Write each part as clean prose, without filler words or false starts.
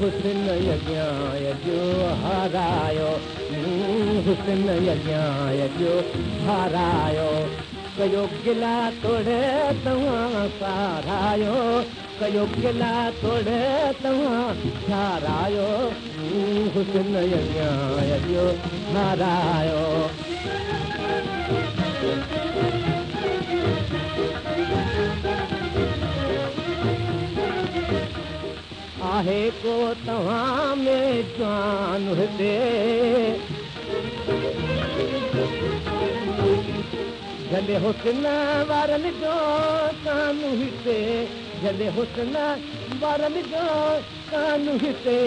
हुस्न यज्ञाय जो हारायो हुस्न यज्ञाय जो हारायो कयो गिला तोड़े तव्हां सारायो कयो गिला तोड़े तव्हां सारायो हुस्न यज्ञाय जो हारायो आहे को तव्हां में जान हिते जॾहिं हुस्न वारनि जो कानू हिते जॾहिं हुस्न वारनि जो कानू हिते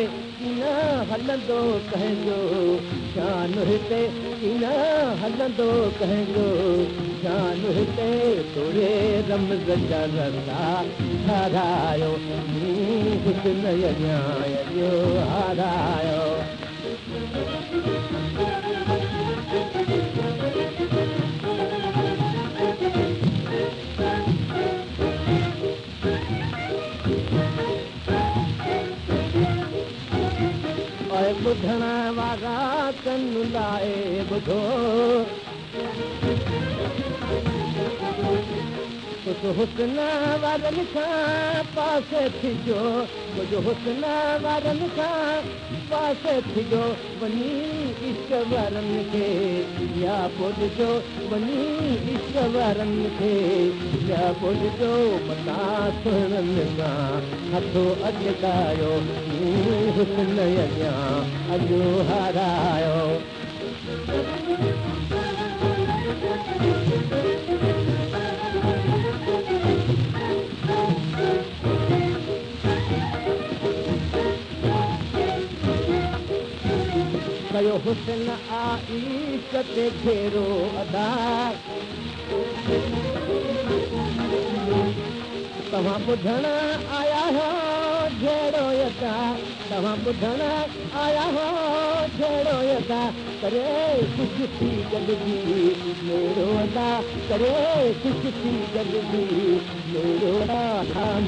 न हलंदो कंहिंजो शान हिते न हलंदो कंहिंजो शान हिते तोरे रमज़ जा रस्ता ठारायो हुस्न यज्ञाय जो हारायो ॿुधण वारा कन लाइ ॿुधो कुझु हुस्न वारनि खां पासे थिजो कुझु हुस्न वारनि खां पासे थिजो वञी इश्क वारनि खे या ॿुधजो वञी इश्क वारनि खे या ॿुधजो मता सुहिणनि सां हथो अॼकायो हुस्न यज्ञा अॼु हारायो कयो हुस्न आईश ते घेरो अदा तव्हां ॿुधण आया हो जहिड़ो यदा तव्हां ॿुधण आया हो जहिड़ो यदा करे ख़ुशि थी गॾिजी मेरो अदा करे ख़ुशि थी गॾिजी मेरो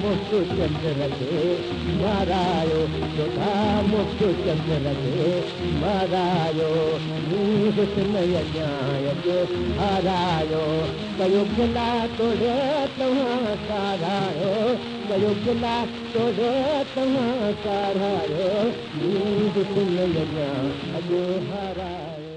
मुख चंद्र खे मारायो जोधा मुख चंद्र खे मारायो हुस्न यज्ञाय जो हारायो कयो गिला तोड़े तव्हां सारायो कयो गिला तोड़े तव्हां सारायो हुस्न यज्ञा अॼु हारायो